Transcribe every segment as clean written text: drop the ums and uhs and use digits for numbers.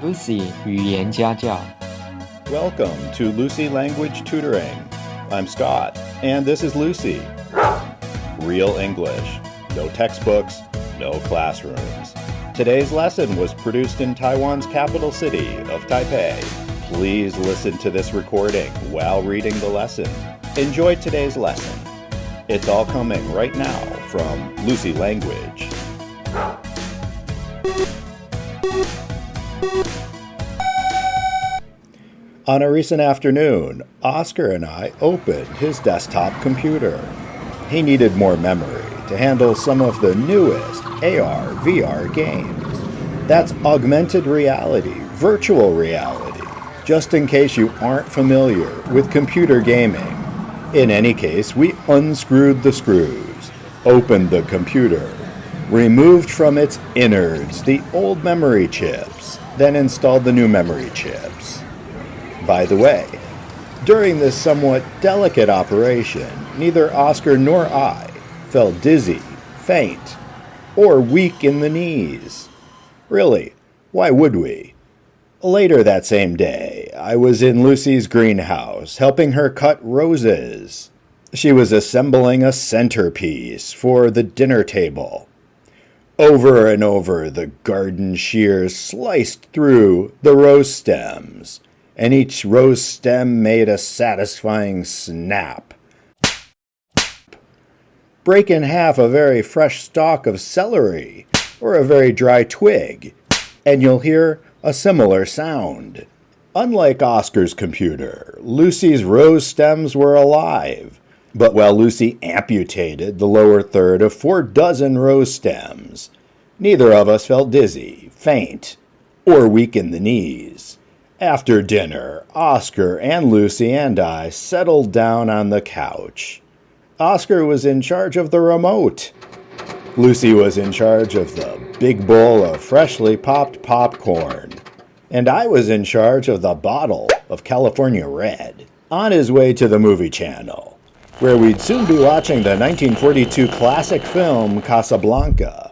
Lucy 语言家教 Welcome to Lucy Language Tutoring. I'm Scott, and this is Lucy. Real English. No textbooks, no classrooms. Today's lesson was produced in Taiwan's capital city of Taipei. Please listen to this recording while reading the lesson. Enjoy today's lesson. It's all coming right now from Lucy Language. On a recent afternoon, Oscar and I opened his desktop computer. He needed more memory to handle some of the newest AR/VR games. That's augmented reality, virtual reality, just in case you aren't familiar with computer gaming. In any case, we unscrewed the screws, opened the computer, removed from its innards the old memory chips, then installed the new memory chips. By the way, during this somewhat delicate operation, neither Oscar nor I felt dizzy, faint, or weak in the knees. Really, why would we? Later that same day, I was in Lucy's greenhouse helping her cut roses. She was assembling a centerpiece for the dinner table. Over and over, the garden shears sliced through the rose stems, and each rose stem made a satisfying snap. Break in half a very fresh stalk of celery or a very dry twig, and you'll hear a similar sound. Unlike Oscar's computer, Lucy's rose stems were alive, but while Lucy amputated the lower third of 4 dozen rose stems, neither of us felt dizzy, faint, or weak in the knees. After dinner, Oscar and Lucy and I settled down on the couch. Oscar was in charge of the remote. Lucy was in charge of the big bowl of freshly popped popcorn. And I was in charge of the bottle of California Red. On his way to the movie channel, where we'd soon be watching the 1942 classic film Casablanca,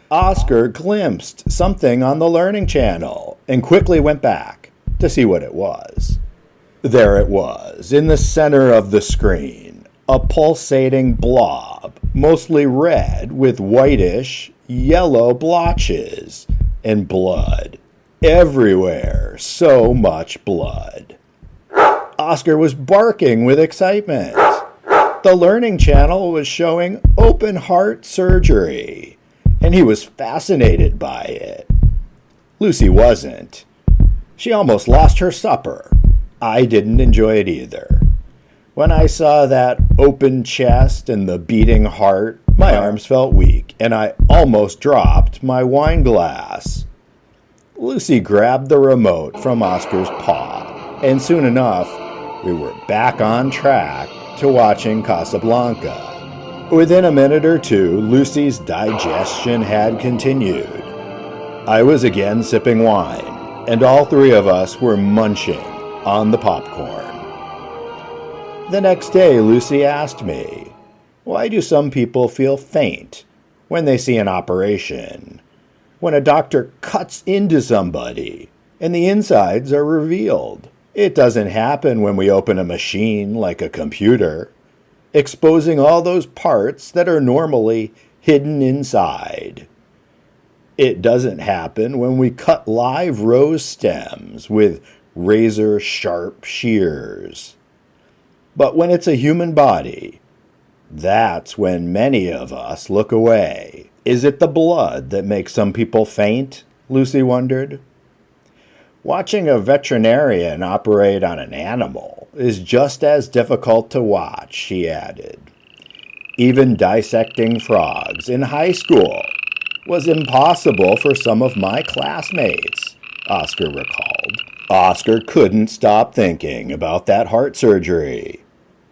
Oscar glimpsed something on the Learning Channel and quickly went back to see what it was. There it was, in the center of the screen, a pulsating blob, mostly red with whitish, yellow blotches, and blood. Everywhere, so much blood. Oscar was barking with excitement. The Learning Channel was showing open heart surgery, and he was fascinated by it. Lucy wasn't. She almost lost her supper. I didn't enjoy it either. When I saw that open chest and the beating heart, my arms felt weak, and I almost dropped my wine glass. Lucy grabbed the remote from Oscar's paw, and soon enough, we were back on track to watching Casablanca. Within a minute or two, Lucy's digestion had continued. I was again sipping wine, and all 3 of us were munching on the popcorn. The next day, Lucy asked me, why do some people feel faint when they see an operation? When a doctor cuts into somebody and the insides are revealed? It doesn't happen when we open a machine like a computer, exposing all those parts that are normally hidden inside. It doesn't happen when we cut live rose stems with razor-sharp shears. But when it's a human body, that's when many of us look away. Is it the blood that makes some people faint? Lucy wondered. Watching a veterinarian operate on an animal is just as difficult to watch, she added. Even dissecting frogs in high school was impossible for some of my classmates, Oscar recalled. Oscar couldn't stop thinking about that heart surgery.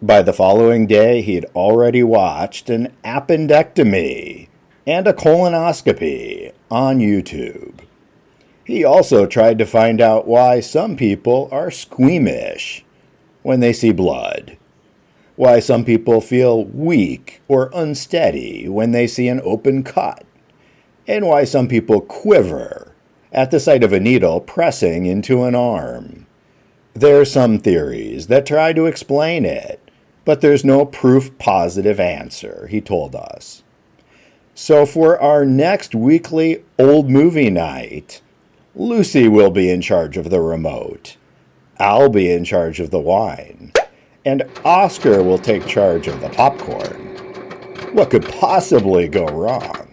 By the following day, he'd already watched an appendectomy and a colonoscopy on YouTube. He also tried to find out why some people are squeamish when they see blood, why some people feel weak or unsteady when they see an open cut, and why some people quiver at the sight of a needle pressing into an arm. There are some theories that try to explain it, but there's no proof-positive answer, he told us. So for our next weekly old movie night, Lucy will be in charge of the remote. I'll be in charge of the wine. And Oscar will take charge of the popcorn. What could possibly go wrong?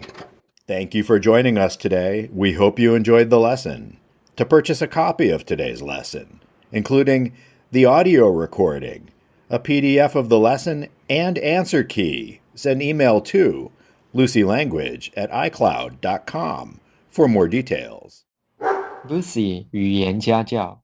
Thank you for joining us today. We hope you enjoyed the lesson. To purchase a copy of today's lesson, including the audio recording, a PDF of the lesson, and answer key, send email to lucylanguage@icloud.com for more details. Lucy 语言家教。